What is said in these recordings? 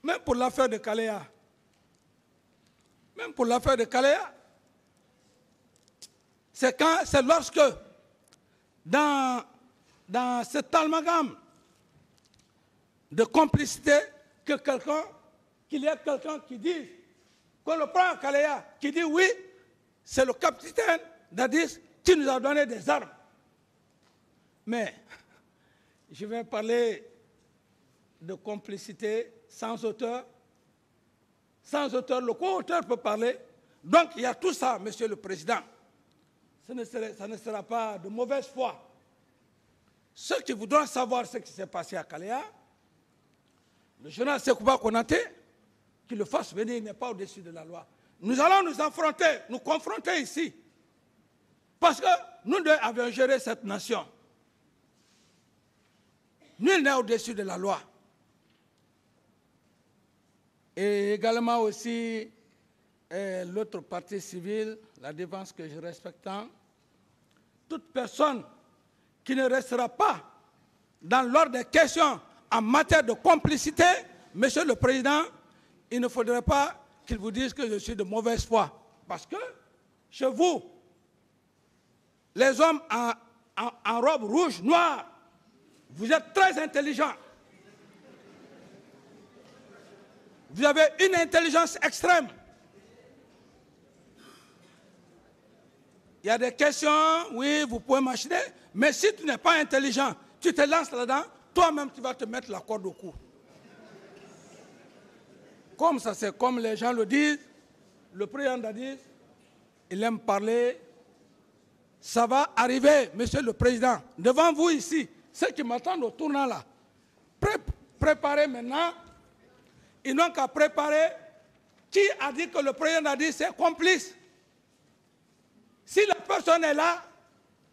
même pour l'affaire de Kaléa, c'est lorsque, dans cet amalgame de complicité, qu'il y a quelqu'un qui dit, qu'on le prend à Kaléa, qui dit oui, c'est le capitaine Dadis qui nous a donné des armes. Mais je vais parler de complicité sans auteur. Sans auteur, le co-auteur peut parler. Donc il y a tout ça, Monsieur le Président. Ça ne sera pas de mauvaise foi. Ceux qui voudront savoir ce qui s'est passé à Kaléa, le général Sekouba Konaté, qu'il le fasse venir, il n'est pas au-dessus de la loi. Nous allons nous confronter ici. Parce que nous deux avions géré cette nation. Nul n'est au-dessus de la loi. Et également aussi l'autre partie civile, la défense que je respecte tant, toute personne qui ne restera pas dans l'ordre des questions en matière de complicité, Monsieur le Président, il ne faudrait pas qu'il vous dise que je suis de mauvaise foi. Parce que chez vous, les hommes en robe rouge, noire, vous êtes très intelligents. Vous avez une intelligence extrême. Il y a des questions, oui, vous pouvez machiner, mais si tu n'es pas intelligent, tu te lances là-dedans, toi-même tu vas te mettre la corde au cou. Comme ça, c'est comme les gens le disent, le président Dadis, il aime parler. Ça va arriver, Monsieur le Président, devant vous ici, ceux qui m'attendent au tournant là. Préparez maintenant. Ils n'ont qu'à préparer. Qui a dit que le président Dadis est complice? Si la personne est là,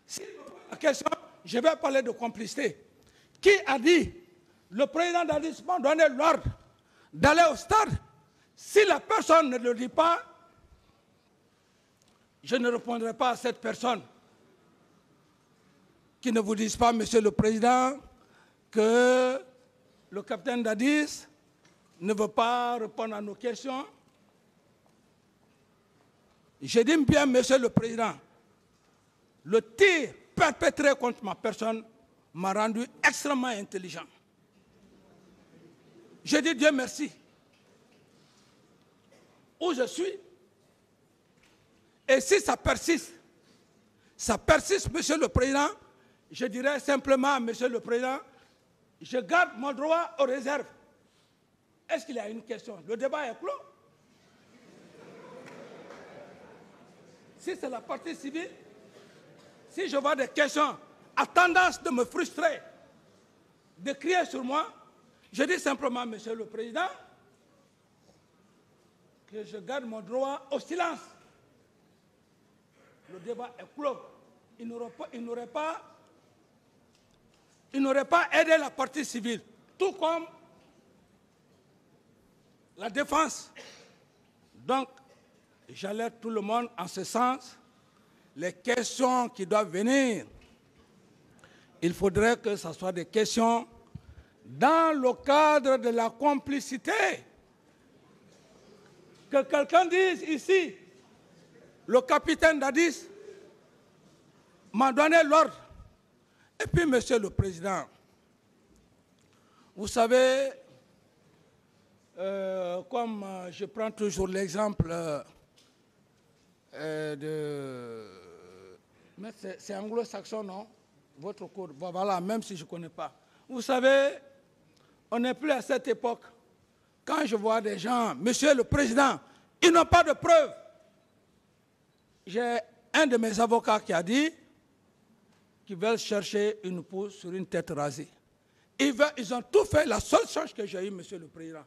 si la question, je vais parler de complicité. Qui a dit le président Dadis m'a donné l'ordre d'aller au stade? Si la personne ne le dit pas, je ne répondrai pas à cette personne. Qui ne vous dise pas, Monsieur le Président, que le capitaine Dadis ne veut pas répondre à nos questions. Je dis bien, Monsieur le Président, le tir perpétré contre ma personne m'a rendu extrêmement intelligent. Je dis Dieu merci. Où je suis. Et si ça persiste, Monsieur le Président, je dirais simplement à Monsieur le Président, je garde mon droit aux réserves. Est-ce qu'il y a une question? Le débat est clos. Si c'est la partie civile, si je vois des questions à tendance de me frustrer, de crier sur moi, je dis simplement, Monsieur le Président, que je garde mon droit au silence. Le débat est clos. Il n'aurait pas aidé la partie civile, tout comme la défense. Donc, j'alerte tout le monde en ce sens. Les questions qui doivent venir, il faudrait que ce soit des questions dans le cadre de la complicité. Que quelqu'un dise ici, le capitaine Dadis m'a donné l'ordre. Et puis, Monsieur le Président, vous savez, comme je prends toujours l'exemple mais c'est anglo-saxon, non? Votre cours, voilà, même si je ne connais pas. Vous savez, on n'est plus à cette époque. Quand je vois des gens, Monsieur le Président, ils n'ont pas de preuves. J'ai un de mes avocats qui a dit qu'ils veulent chercher une pousse sur une tête rasée. Ils ont tout fait. La seule chose que j'ai eue, Monsieur le Président,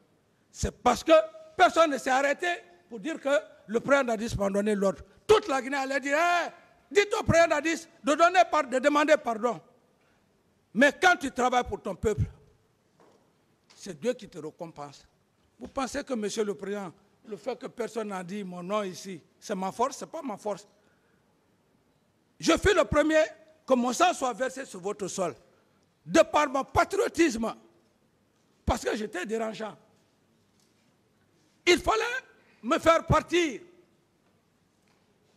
c'est parce que personne ne s'est arrêté pour dire que le président Dadis m'a donné l'ordre. Toute la Guinée allait dire, hey, dites au président Dadis de demander pardon. Mais quand tu travailles pour ton peuple, c'est Dieu qui te récompense. Vous pensez que, Monsieur le Président, le fait que personne n'a dit mon nom ici, c'est ma force? Ce n'est pas ma force. Je fus le premier que mon sang soit versé sur votre sol, de par mon patriotisme, parce que j'étais dérangeant. il fallait me faire partir.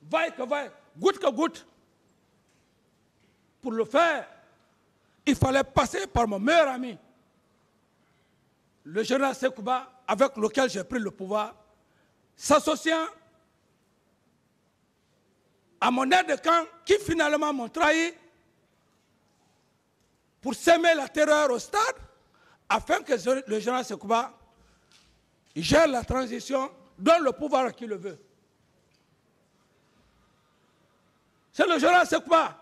Vaille que vaille, goutte que goutte. Pour le faire, il fallait passer par mon meilleur ami, le général Sekouba, avec lequel j'ai pris le pouvoir, s'associant à mon aide de camp qui finalement m'ont trahi pour semer la terreur au stade afin que le général Sekouba gère la transition, donne le pouvoir à qui le veut. C'est le général Sekouba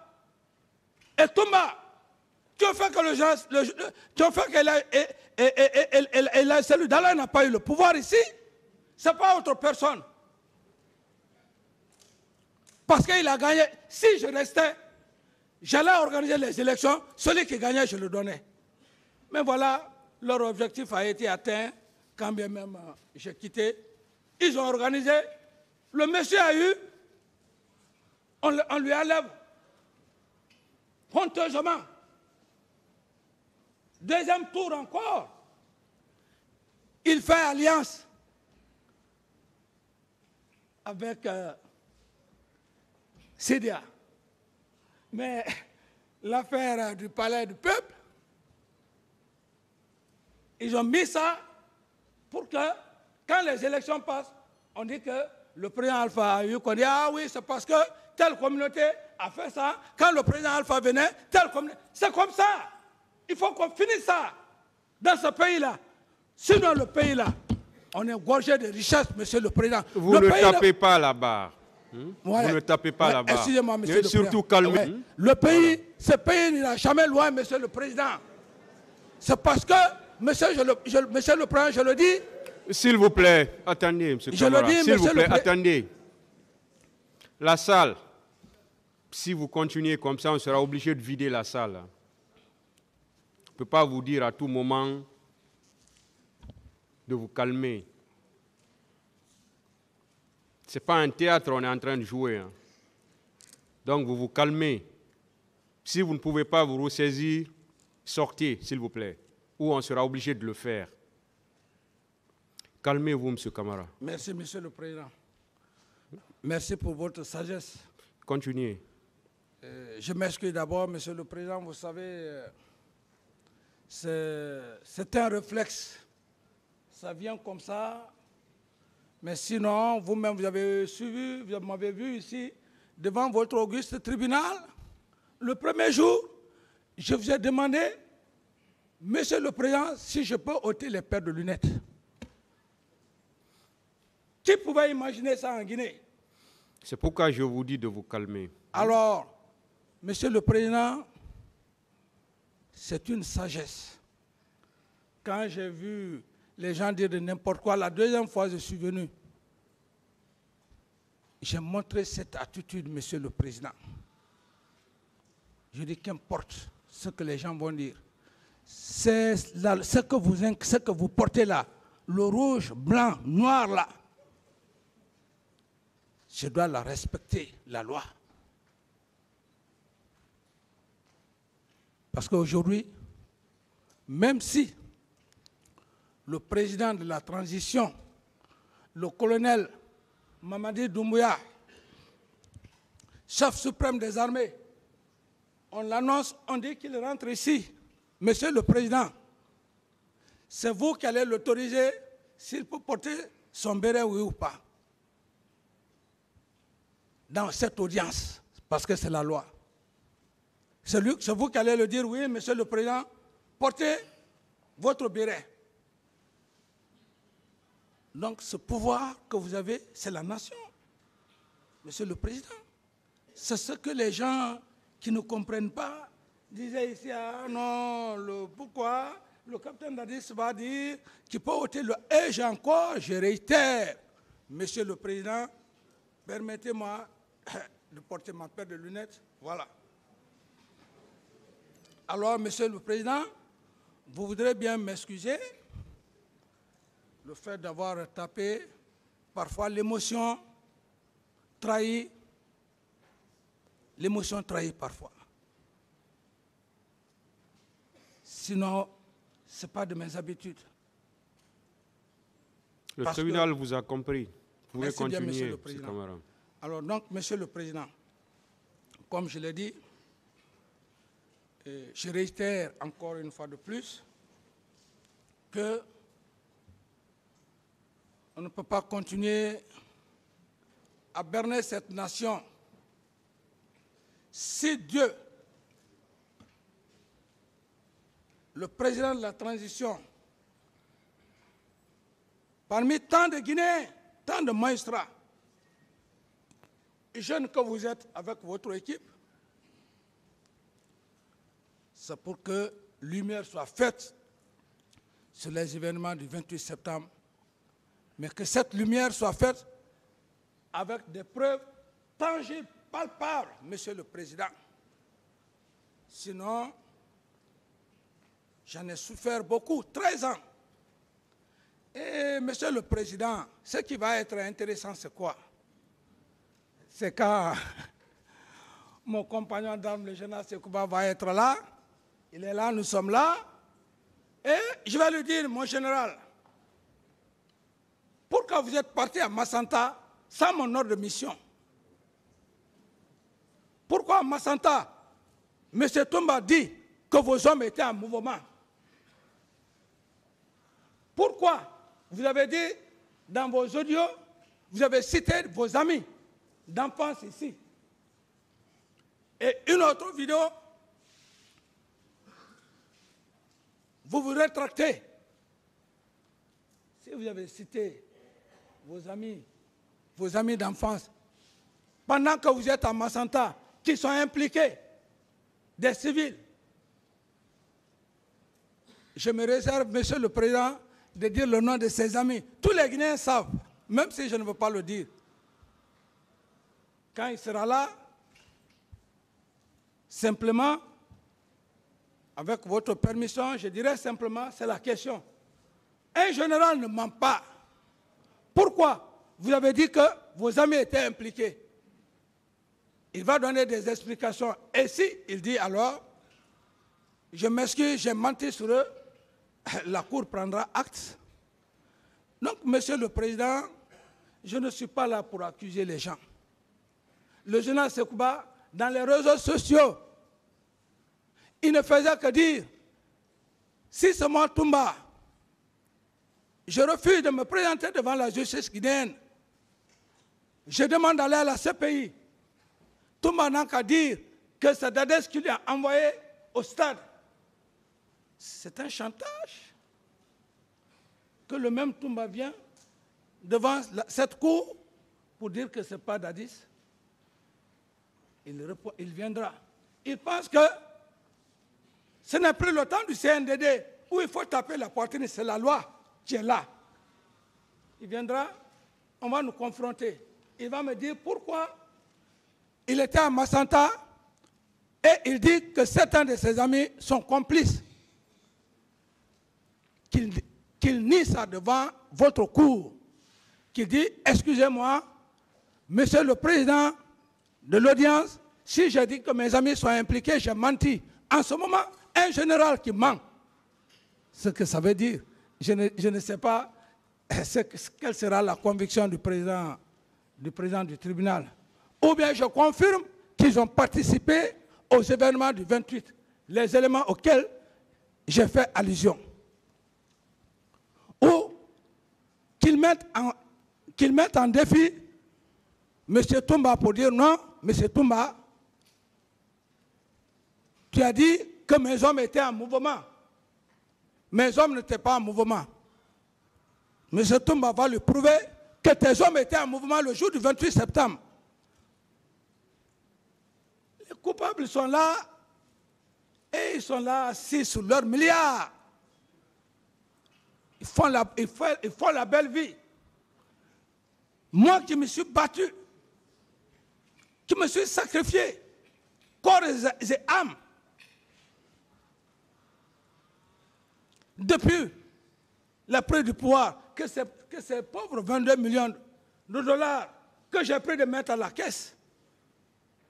et Toumba qui ont fait que le général, qui ont fait que celui d'Allah n'a pas eu le pouvoir ici. Ce n'est pas autre personne. Parce qu'il a gagné. Si je restais, j'allais organiser les élections. Celui qui gagnait, je le donnais. Mais voilà, leur objectif a été atteint. Quand bien même j'ai quitté, ils ont organisé. Le monsieur a eu, on lui enlève honteusement. Deuxième tour encore. Il fait alliance avec Sidia. Mais l'affaire du palais du peuple, ils ont mis ça pour que, quand les élections passent, on dit que le président Alpha a eu qu'on dit, ah oui, c'est parce que telle communauté a fait ça. Quand le président Alpha venait, telle communauté. C'est comme ça. Il faut qu'on finisse ça dans ce pays-là. Sinon, le pays-là, on est gorgé de richesses, monsieur le président. Vous ne tapez pas la barre. Ouais. Vous ne tapez pas la barre. Excusez-moi, monsieur le président. Surtout calmez. Le pays, ce pays n'ira jamais loin, monsieur le président. C'est parce que, monsieur le président, je le dis. S'il vous plaît, attendez, monsieur Camara. S'il vous plaît, attendez. La salle, si vous continuez comme ça, on sera obligé de vider la salle. Je ne peux pas vous dire à tout moment de vous calmer. Ce n'est pas un théâtre, on est en train de jouer. Hein. Donc vous vous calmez. Si vous ne pouvez pas vous ressaisir, sortez, s'il vous plaît. Ou on sera obligé de le faire. Calmez-vous, monsieur Camara. Merci, monsieur le président. Merci pour votre sagesse. Continuez. Je m'excuse d'abord, monsieur le président. Vous savez, c'est un réflexe. Ça vient comme ça. Mais sinon, vous-même, vous avez suivi, vous m'avez vu ici, devant votre auguste tribunal. Le premier jour, je vous ai demandé, monsieur le président, si je peux ôter les paires de lunettes. Qui pouvait imaginer ça en Guinée? C'est pourquoi je vous dis de vous calmer. Alors, monsieur le président, c'est une sagesse. Quand j'ai vu les gens dire de n'importe quoi, la deuxième fois je suis venu, j'ai montré cette attitude, monsieur le président. Je dis qu'importe ce que les gens vont dire. C'est ce que vous portez là, le rouge, blanc, noir là. Je dois la respecter, la loi. Parce qu'aujourd'hui, même si le président de la transition, le colonel Mamadi Doumbouya, chef suprême des armées, on l'annonce, on dit qu'il rentre ici. Monsieur le président, c'est vous qui allez l'autoriser s'il peut porter son béret, oui ou pas. Dans cette audience, parce que c'est la loi. C'est vous qui allez le dire, oui, monsieur le président, portez votre béret. Donc ce pouvoir que vous avez, c'est la nation, monsieur le président. C'est ce que les gens qui ne comprennent pas disaient ici, ah non, pourquoi le capitaine Dadis va dire qu'il peut ôter le... Et je réitère, monsieur le président, permettez-moi de porter ma paire de lunettes. Voilà. Alors, monsieur le président, vous voudrez bien m'excuser le fait d'avoir tapé, parfois l'émotion trahit parfois. Sinon, ce n'est pas de mes habitudes. Le tribunal vous a compris. Vous pouvez continuer, Monsieur le Président. Alors donc, Monsieur le Président, comme je l'ai dit, je réitère encore une fois de plus que on ne peut pas continuer à berner cette nation. Si Dieu, le président de la transition, parmi tant de Guinéens, tant de magistrats, jeunes que vous êtes avec votre équipe, c'est pour que lumière soit faite sur les événements du 28 septembre, mais que cette lumière soit faite avec des preuves tangibles, palpables, Monsieur le Président. Sinon, j'en ai souffert beaucoup, 13 ans. Et Monsieur le Président, ce qui va être intéressant, c'est quoi? C'est quand mon compagnon d'armes, le général Sekouba, va être là. Il est là, nous sommes là. Et je vais lui dire, mon général, pourquoi vous êtes parti à Massanta sans mon ordre de mission? Pourquoi à Massanta, M. Toumba dit que vos hommes étaient en mouvement? Pourquoi vous avez dit dans vos audios, vous avez cité vos amis d'enfance ici? Et une autre vidéo, vous vous rétractez. Si vous avez cité vos amis d'enfance, pendant que vous êtes à Massanta, qui sont impliqués, des civils, je me réserve, Monsieur le Président, de dire le nom de ses amis. Tous les Guinéens savent, même si je ne veux pas le dire. Quand il sera là, simplement, avec votre permission, je dirais simplement, c'est la question. Un général ne ment pas. Pourquoi vous avez dit que vos amis étaient impliqués? Il va donner des explications. Et si il dit alors, je m'excuse, j'ai menti sur eux, la Cour prendra acte. Donc, Monsieur le Président, je ne suis pas là pour accuser les gens. Le général Sekouba, dans les réseaux sociaux, il ne faisait que dire, si c'est moi Toumba, je refuse de me présenter devant la justice guinéenne. Je demande d'aller à la CPI. Toumba n'a qu'à dire que c'est Dadès qui lui a envoyé au stade. C'est un chantage. Que le même Toumba vient devant cette cour pour dire que ce n'est pas Dadis. Il viendra. Il pense que ce n'est plus le temps du CNDD où il faut taper la poitrine, c'est la loi qui est là. Il viendra, on va nous confronter. Il va me dire pourquoi il était à Massanta et il dit que certains de ses amis sont complices. Qu'il nie ça devant votre cour. Qu'il dit, excusez-moi, Monsieur le Président de l'audience, si je dis que mes amis sont impliqués, j'ai menti. En ce moment, un général qui ment, ce que ça veut dire, je ne sais pas quelle sera la conviction du président du tribunal. Ou bien je confirme qu'ils ont participé aux événements du 28, les éléments auxquels j'ai fait allusion. Ou qu'ils mettent en défi M. Toumba pour dire non, M. Toumba, tu as dit que mes hommes étaient en mouvement. Mes hommes n'étaient pas en mouvement. M. Toumba va lui prouver que tes hommes étaient en mouvement le jour du 28 septembre. Les coupables sont là et ils sont là assis sur leurs milliards. Ils font la belle vie. Moi qui me suis battu, qui me suis sacrifié, corps et âme, depuis la prise du pouvoir, que ces pauvres 22 millions de dollars que j'ai pris de mettre à la caisse,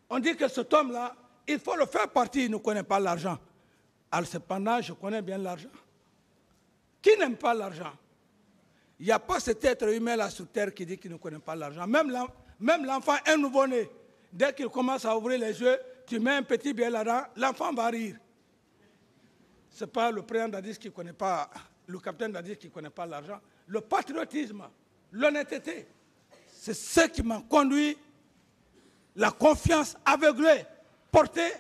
on dit que cet homme-là, il faut le faire partie, il ne connaît pas l'argent. Alors cependant, je connais bien l'argent. Qui n'aime pas l'argent? Il n'y a pas cet être humain là sur terre qui dit qu'il ne connaît pas l'argent. Même l'enfant, un nouveau-né, dès qu'il commence à ouvrir les yeux, tu mets un petit billet là-dedans, l'enfant va rire. Ce n'est pas le président Dadis qui ne connaît pas, le capitaine Dadis qui ne connaît pas l'argent. Le patriotisme, l'honnêteté, c'est ce qui m'a conduit, la confiance aveuglée, portée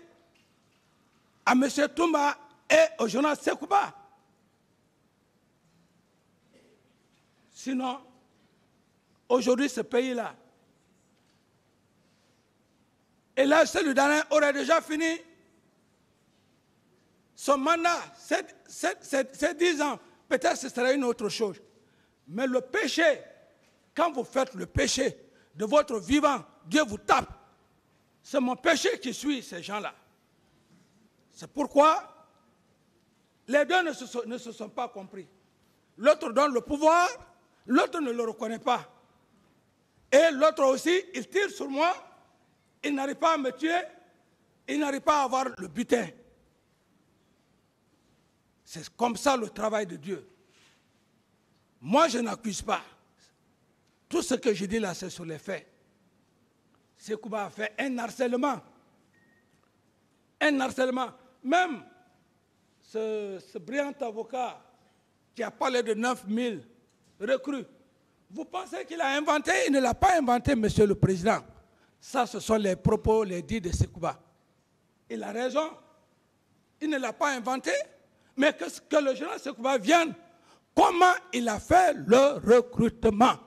à M. Toumba et au journal Sekouba. Sinon, aujourd'hui, ce pays-là, et là, celui d'Alain aurait déjà fini son mandat, c'est 10 ans. Peut-être que ce serait une autre chose. Mais le péché, quand vous faites le péché de votre vivant, Dieu vous tape. C'est mon péché qui suit ces gens-là. C'est pourquoi les deux ne se sont pas compris. L'autre donne le pouvoir, l'autre ne le reconnaît pas. Et l'autre aussi, il tire sur moi, il n'arrive pas à me tuer, il n'arrive pas à avoir le butin. C'est comme ça le travail de Dieu. Moi, je n'accuse pas. Tout ce que je dis là, c'est sur les faits. Sekouba a fait un harcèlement. Un harcèlement. Même ce brillant avocat qui a parlé de 9000 recrues, vous pensez qu'il a inventé? Il ne l'a pas inventé, monsieur le président. Ça, ce sont les propos, les dits de Sekouba. Il a raison. Il ne l'a pas inventé, mais que le général Sekouba vienne. Comment il a fait le recrutement?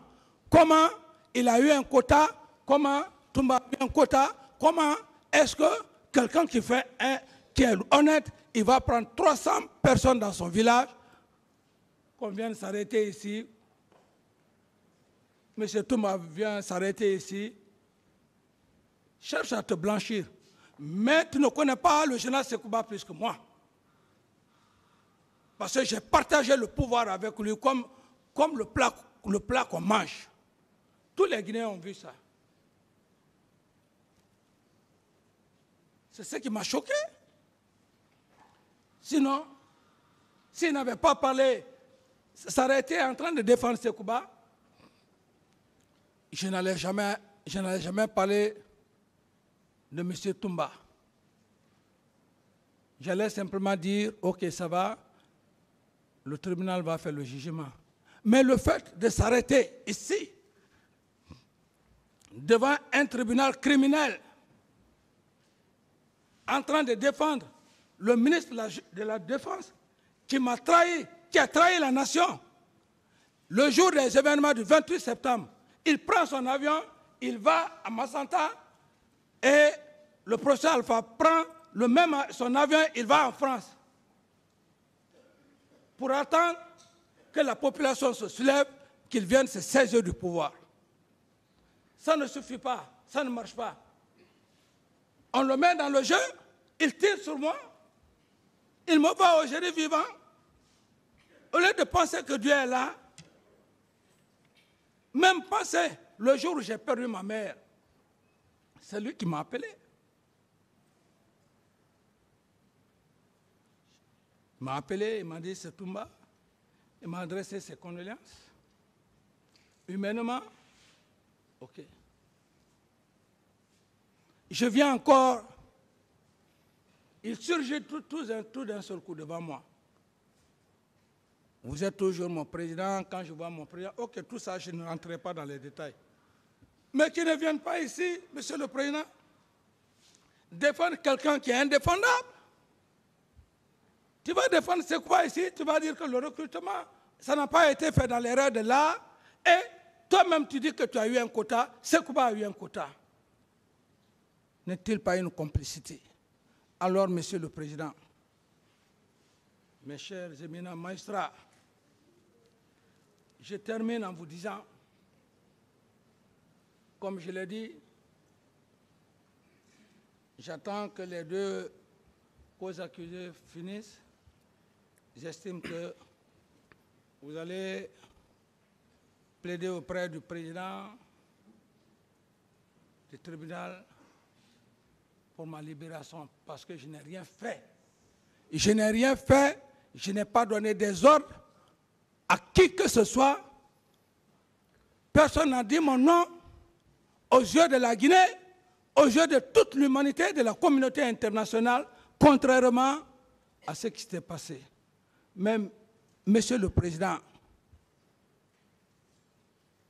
Comment il a eu un quota? Comment Toumba a eu un quota? Comment est-ce que quelqu'un qui est honnête, il va prendre 300 personnes dans son village, qu'on vienne s'arrêter ici, M. Toumba vient s'arrêter ici, cherche à te blanchir. Mais tu ne connais pas le général Sekouba plus que moi. Parce que j'ai partagé le pouvoir avec lui comme le plat qu'on mange. Tous les Guinéens ont vu ça. C'est ce qui m'a choqué. Sinon, s'il n'avait pas parlé, s'arrêter en train de défendre Sekouba, je n'allais jamais parler de M. Toumba. J'allais simplement dire, ok, ça va, le tribunal va faire le jugement. Mais le fait de s'arrêter ici, devant un tribunal criminel, en train de défendre le ministre de la Défense, qui m'a trahi, qui a trahi la nation, le jour des événements du 28 septembre, il prend son avion, il va à Massanta, et le professeur Alpha prend son avion, il va en France pour attendre que la population se soulève, qu'ils viennent se saisir du pouvoir. Ça ne suffit pas, ça ne marche pas. On le met dans le jeu, il tire sur moi, il me va au génie vivant. Au lieu de penser que Dieu est là, même penser, le jour où j'ai perdu ma mère, c'est lui qui m'a appelé. Il m'a appelé, il m'a dit, c'est Toumba. Il m'a adressé ses condoléances. Humainement, ok. Je viens encore, il surgit tout d'un seul coup devant moi. Vous êtes toujours mon président, quand je vois mon président, ok, tout ça, je ne rentrerai pas dans les détails. Mais qu'ils ne viennent pas ici, monsieur le président, défendre quelqu'un qui est indéfendable. Tu vas défendre Sekouba ici, tu vas dire que le recrutement, ça n'a pas été fait dans l'erreur de l'art, et toi-même tu dis que tu as eu un quota, Sekouba a eu un quota. N'est-il pas une complicité? Alors, monsieur le président, mes chers éminents magistrats, je termine en vous disant, comme je l'ai dit, j'attends que les deux causes accusées finissent. J'estime que vous allez plaider auprès du président du tribunal pour ma libération, parce que je n'ai rien fait. Je n'ai rien fait, je n'ai pas donné des ordres à qui que ce soit Personne n'a dit mon nom aux yeux de la Guinée, aux yeux de toute l'humanité, de la communauté internationale, contrairement à ce qui s'était passé. Même, Monsieur le Président,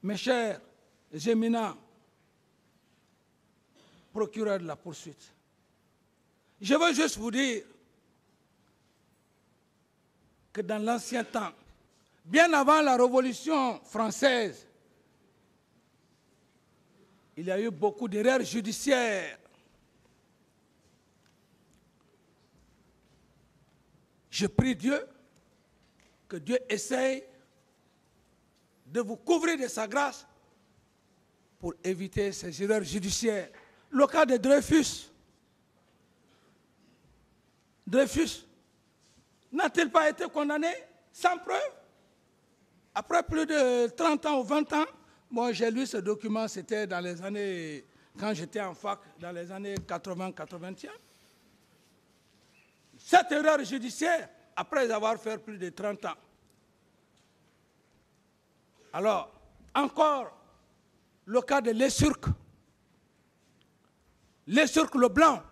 mes chers éminents procureurs de la poursuite, je veux juste vous dire que dans l'ancien temps, bien avant la Révolution française, il y a eu beaucoup d'erreurs judiciaires. Je prie Dieu, que Dieu essaye de vous couvrir de sa grâce pour éviter ces erreurs judiciaires. Le cas de Dreyfus. Dreyfus n'a-t-il pas été condamné sans preuve? Après plus de 30 ans ou 20 ans, moi j'ai lu ce document, c'était dans les années, quand j'étais en fac, dans les années 80-81. Cette erreur judiciaire, après avoir fait plus de 30 ans. Alors, encore le cas de Lesurque. Lesurque le Blanc.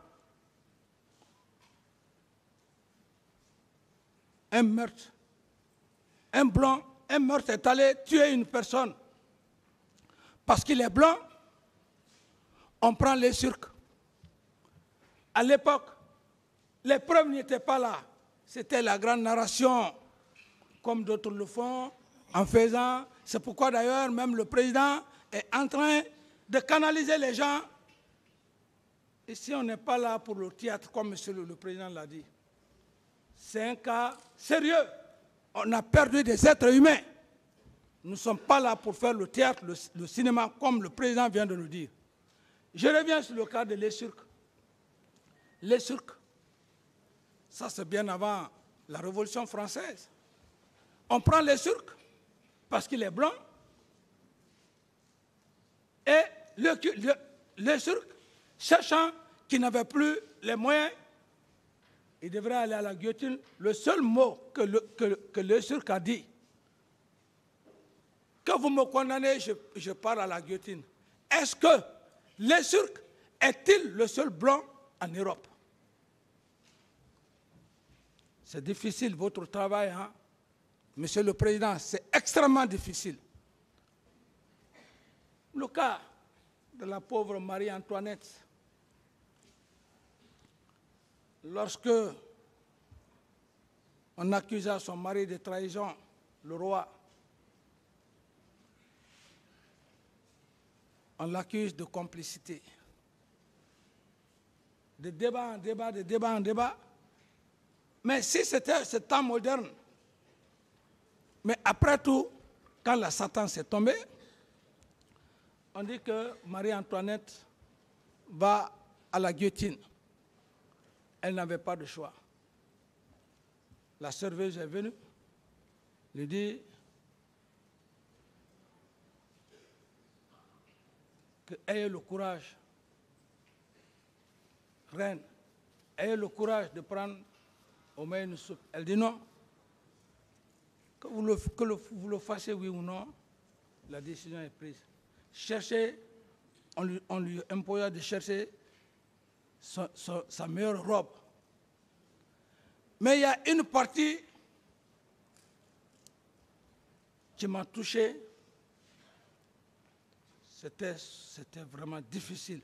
Un meurtre. Un blanc, un meurtre est allé tuer une personne. Parce qu'il est blanc, on prend Lesurque. À l'époque, les preuves n'étaient pas là. C'était la grande narration, comme d'autres le font, en faisant. C'est pourquoi d'ailleurs, même le président est en train de canaliser les gens. Ici, on n'est pas là pour le théâtre, comme monsieur le président l'a dit. C'est un cas sérieux. On a perdu des êtres humains. Nous ne sommes pas là pour faire le théâtre, le cinéma, comme le président vient de nous dire. Je reviens sur le cas de Lesurque. Lesurque, ça c'est bien avant la Révolution française. On prend Lesurque parce qu'il est blanc et Lesurque, sachant qu'il n'avait plus les moyens, il devrait aller à la guillotine. Le seul mot que Lesurque a dit, que vous me condamnez, je pars à la guillotine. Est-ce que Lesurque est-il le seul blanc en Europe? C'est difficile votre travail, hein? Monsieur le Président, c'est extrêmement difficile. Le cas de la pauvre Marie-Antoinette, lorsque on accusa son mari de trahison, le roi, on l'accuse de complicité. De débat en débat, de débat en débat. Mais si c'était ce temps moderne, mais après tout, quand la Satan s'est tombée, on dit que Marie-Antoinette va à la guillotine. Elle n'avait pas de choix. La serveuse est venue, lui dit que ayez le courage, reine, ayez le courage de prendre au moins une soupe. Elle dit non. Que vous le fassiez, oui ou non, la décision est prise. Cherchez, on lui imposa de chercher sa meilleure robe. Mais il y a une partie qui m'a touché. C'était vraiment difficile.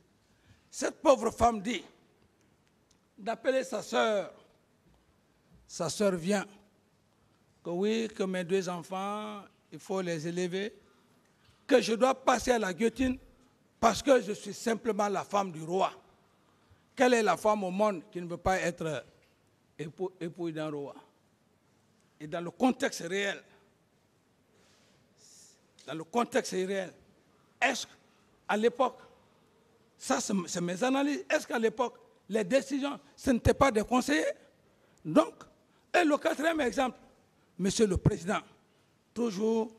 Cette pauvre femme dit d'appeler sa sœur. Sa sœur vient. Que oui, que mes deux enfants, il faut les élever. Que je dois passer à la guillotine parce que je suis simplement la femme du roi. Quelle est la femme au monde qui ne veut pas être épouse d'un roi? Et dans le contexte réel, est-ce qu'à l'époque, ça c'est mes analyses, est-ce qu'à l'époque, les décisions, ce n'étaient pas des conseillers? Donc, et le quatrième exemple, Monsieur le Président, toujours,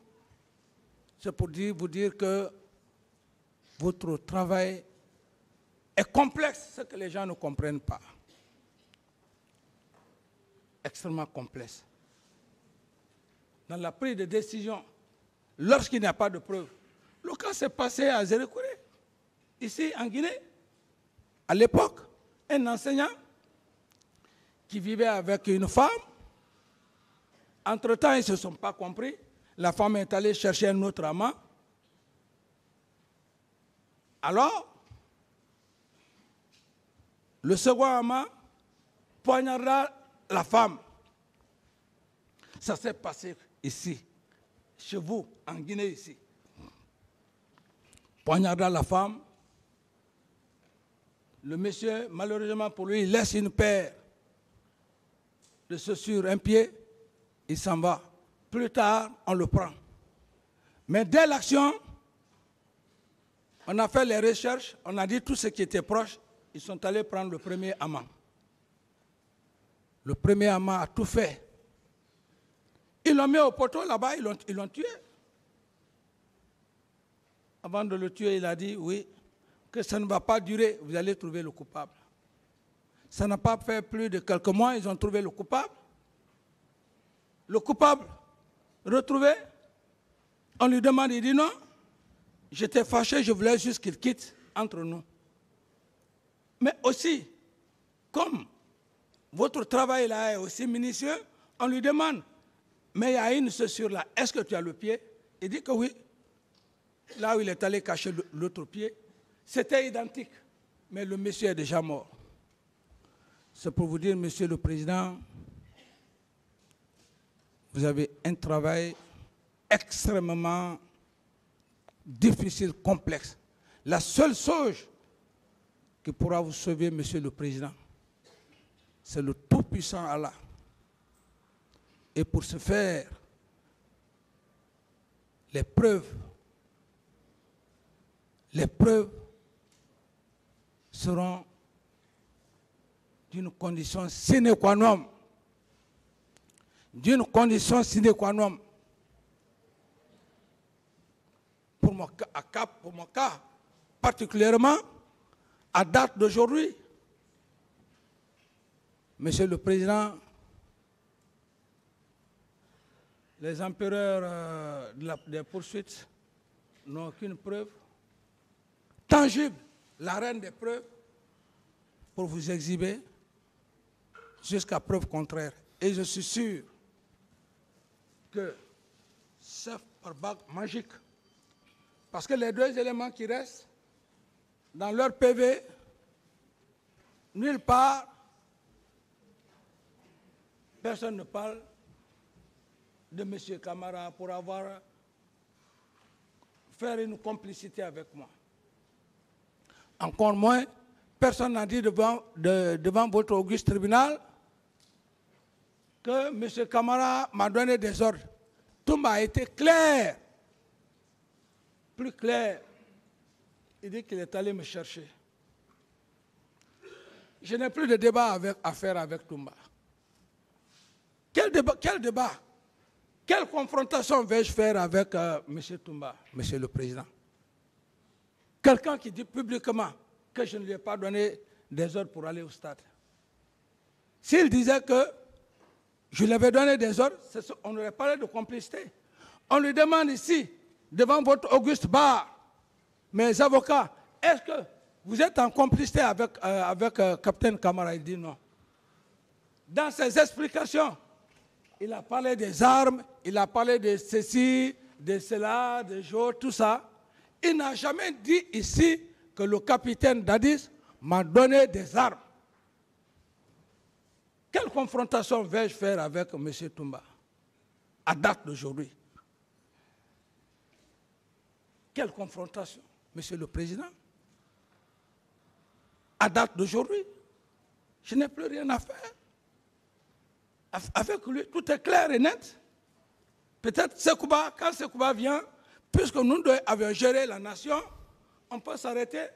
c'est pour vous dire que votre travail est complexe, ce que les gens ne comprennent pas. Extrêmement complexe. Dans la prise de décision, lorsqu'il n'y a pas de preuve, cas s'est passé à Zérékouré, ici en Guinée. À l'époque, un enseignant qui vivait avec une femme. Entre-temps, ils ne se sont pas compris. La femme est allée chercher un autre amant. Alors, le second amant poignarda la femme. Ça s'est passé ici, chez vous, en Guinée, ici. Poignarda la femme. Le monsieur, malheureusement pour lui, il laisse une paire de chaussures, un pied, il s'en va. Plus tard, on le prend. Mais dès l'action, on a fait les recherches, on a dit tout ce qui était proche, ils sont allés prendre le premier amant. Le premier amant a tout fait. Ils l'ont mis au poteau là-bas, ils l'ont tué. Avant de le tuer, il a dit, oui, que ça ne va pas durer, vous allez trouver le coupable. Ça n'a pas fait plus de quelques mois, ils ont trouvé le coupable. Le coupable, retrouvé, on lui demande, il dit non, j'étais fâché, je voulais juste qu'il quitte entre nous. Mais aussi, comme votre travail là est aussi minutieux, on lui demande, mais il y a une chaussure là, est-ce que tu as le pied? Il dit que oui. Là où il est allé cacher l'autre pied, c'était identique, mais le monsieur est déjà mort. C'est pour vous dire, Monsieur le Président, vous avez un travail extrêmement difficile, complexe. La seule chose qui pourra vous sauver, Monsieur le Président, c'est le Tout-Puissant Allah. Et pour ce faire, les preuves seront d'une condition sine qua non. D'une condition sine qua non. Pour mon cas, particulièrement, à date d'aujourd'hui, Monsieur le Président, les empereurs des poursuites n'ont aucune preuve tangible, la reine des preuves, pour vous exhiber jusqu'à preuve contraire. Et je suis sûr que c'est par bague magique. Parce que les deux éléments qui restent, dans leur PV, nulle part, personne ne parle de M. Camara pour avoir fait une complicité avec moi. Encore moins, personne n'a dit devant votre auguste tribunal que M. Camara m'a donné des ordres. Tout m'a été clair. Plus clair. Il dit qu'il est allé me chercher. Je n'ai plus de débat à faire avec Toumba. Quel débat? Quelle confrontation vais-je faire avec M. Toumba, M. le Président? Quelqu'un qui dit publiquement que je ne lui ai pas donné des ordres pour aller au stade. S'il disait que je lui avais donné des ordres, on aurait parlé de complicité. On lui demande ici, devant votre auguste bar, mes avocats, est-ce que vous êtes en complicité avec Capitaine Camara? Il dit non. Dans ses explications, il a parlé des armes, il a parlé de ceci, de cela, de jour, tout ça. Il n'a jamais dit ici que le capitaine Dadis m'a donné des armes. Quelle confrontation vais-je faire avec M. Toumba à date d'aujourd'hui? Quelle confrontation, Monsieur le Président? À date d'aujourd'hui, je n'ai plus rien à faire. Avec lui, tout est clair et net. Peut-être quand Sekouba vient, puisque nous avions géré la nation, on peut s'arrêter.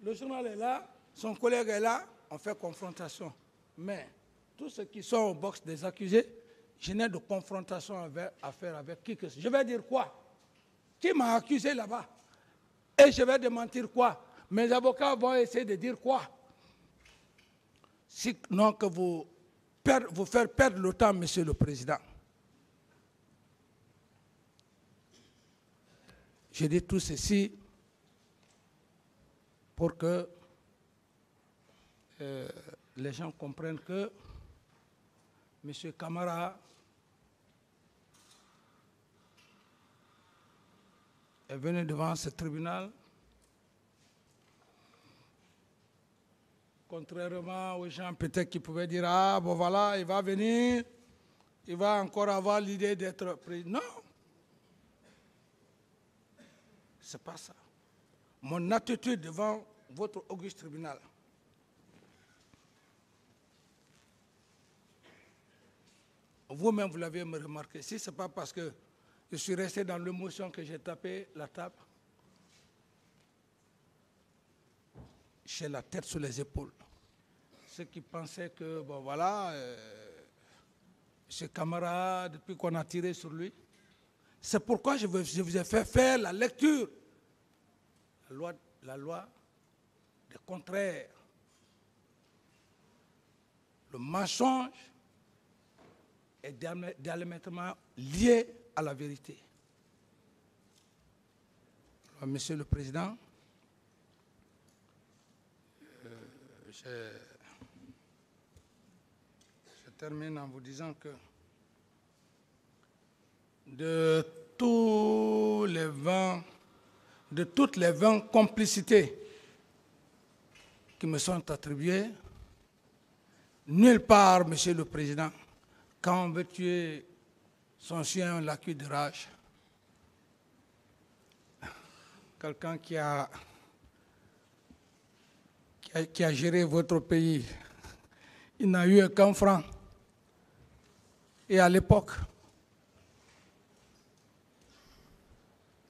Le journal est là, son collègue est là, on fait confrontation. Mais tous ceux qui sont au box des accusés, je n'ai de confrontation à faire avec qui que ce soit. Je vais dire quoi? Qui m'a accusé là-bas? Et je vais démentir quoi? Mes avocats vont essayer de dire quoi? Sinon que vous faire perdre le temps, Monsieur le Président. Je dis tout ceci pour que les gens comprennent que M. Camara est venu devant ce tribunal, contrairement aux gens peut-être qui pouvaient dire « Ah, bon voilà, il va venir, il va encore avoir l'idée d'être président. » Non, ce n'est pas ça. Mon attitude devant votre auguste tribunal, vous-même, vous l'avez remarqué. Si ce n'est pas parce que je suis resté dans l'émotion que j'ai tapé la table, j'ai la tête sur les épaules. Ceux qui pensaient que, bon voilà, ce camarade, depuis qu'on a tiré sur lui, c'est pourquoi je vous ai fait faire la lecture. La loi des contraires. Le mensonge est diamétralement lié à la vérité. Alors, Monsieur le Président, je termine en vous disant que de toutes les 20 complicités qui me sont attribuées, nulle part, Monsieur le Président, quand on veut tuer son chien, on l'accuse de rage. Quelqu'un qui a géré votre pays, il n'a eu qu'un franc. Et à l'époque,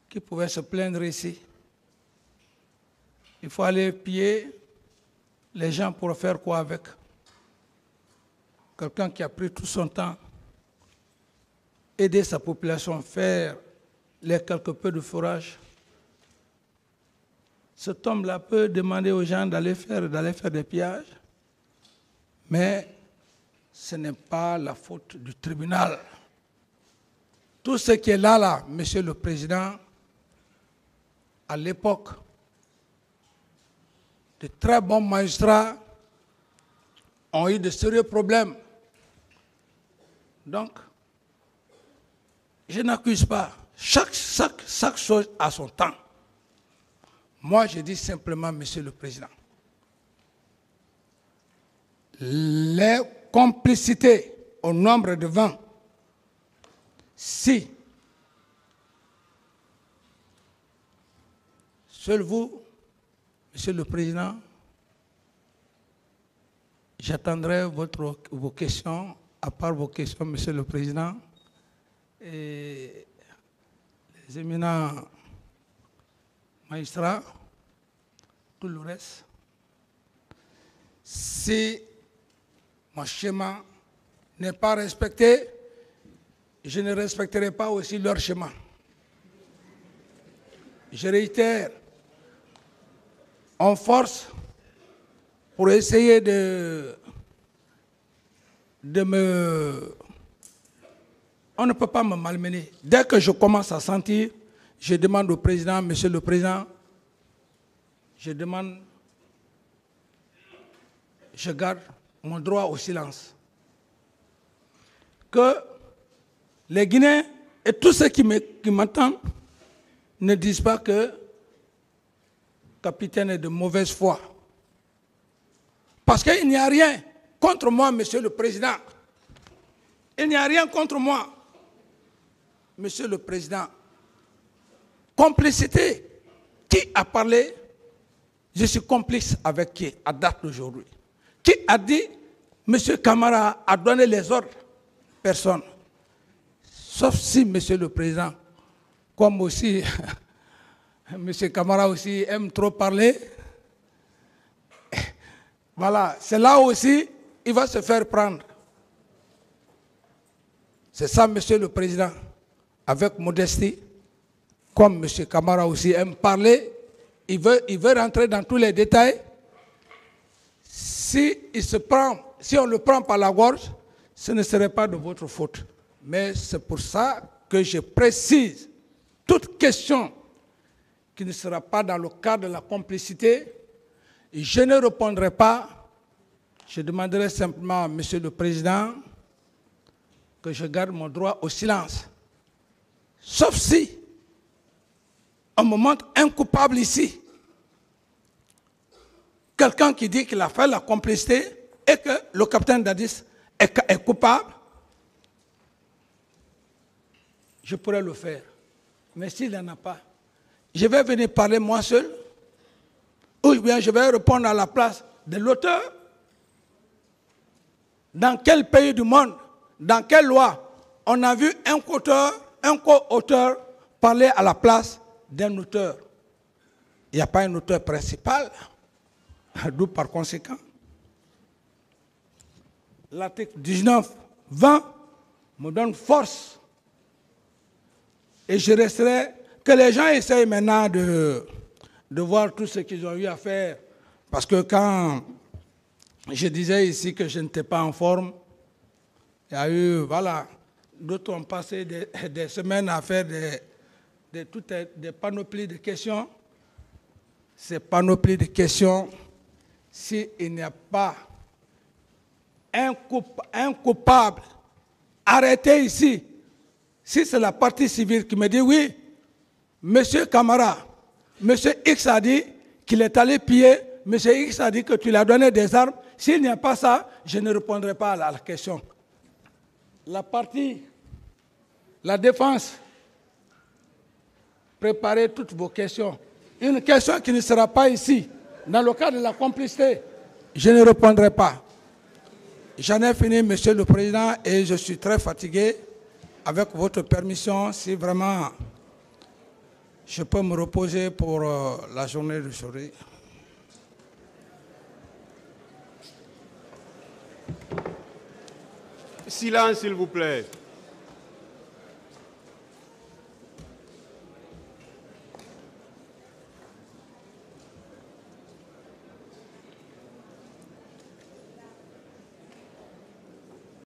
qui pouvait se plaindre ici? Il faut aller piller les gens pour faire quoi avec? Quelqu'un qui a pris tout son temps, aider sa population, faire les quelque peu de fourrage. Cet homme-là peut demander aux gens d'aller faire des pillages, mais ce n'est pas la faute du tribunal. Tout ce qui est là, Monsieur le Président, à l'époque, de très bons magistrats ont eu de sérieux problèmes. Donc, je n'accuse pas. Chaque chose a son temps. Moi, je dis simplement, Monsieur le Président, les complicités au nombre de 20, si seul vous, Monsieur le Président, j'attendrai vos questions, à part vos questions, Monsieur le Président, et les éminents magistrats, tout le reste. Si mon schéma n'est pas respecté, je ne respecterai pas aussi leur schéma. Je réitère, on force pour essayer de me... On ne peut pas me malmener. Dès que je commence à sentir, je demande au président, Monsieur le Président, je garde mon droit au silence. Que les Guinéens et tous ceux qui m'entendent ne disent pas que le capitaine est de mauvaise foi. Parce qu'il n'y a rien contre moi, Monsieur le Président. Il n'y a rien contre moi, Monsieur le Président. Complicité. Qui a parlé? Je suis complice avec qui à date d'aujourd'hui? Qui a dit Monsieur Camara a donné les ordres? Personne. Sauf si Monsieur le Président, comme aussi Monsieur Camara aussi aime trop parler, voilà, c'est là aussi il va se faire prendre. C'est ça, Monsieur le Président, avec modestie, comme M. Camara aussi aime parler, il veut rentrer dans tous les détails. Si on le prend par la gorge, ce ne serait pas de votre faute. Mais c'est pour ça que je précise, toute question qui ne sera pas dans le cadre de la complicité, je ne répondrai pas. Je demanderai simplement à Monsieur le Président que je garde mon droit au silence. Sauf si on me montre un coupable ici. Quelqu'un qui dit qu'il a fait la complicité et que le capitaine Dadis est coupable, je pourrais le faire. Mais s'il n'en a pas, je vais venir parler moi seul, ou bien je vais répondre à la place de l'auteur. Dans quel pays du monde, dans quelle loi, on a vu un co-auteur parler à la place d'un auteur? Il n'y a pas un auteur principal, d'où par conséquent, l'article 19-20 me donne force. Et je resterai, que les gens essayent maintenant de voir tout ce qu'ils ont eu à faire. Parce que quand je disais ici que je n'étais pas en forme, il y a eu, voilà, d'autres ont passé des semaines à faire des panoplies de questions. Ces panoplies de questions, s'il n'y a pas un coupable arrêté ici, si c'est la partie civile qui me dit oui, Monsieur Camara, Monsieur X a dit qu'il est allé piller, Monsieur X a dit que tu lui as donné des armes, s'il n'y a pas ça, je ne répondrai pas à la question. La défense, préparez toutes vos questions. Une question qui ne sera pas ici, dans le cadre de la complicité, je ne répondrai pas. J'en ai fini, Monsieur le Président, et je suis très fatigué. Avec votre permission, si vraiment je peux me reposer pour la journée d'aujourd'hui. Silence, s'il vous plaît.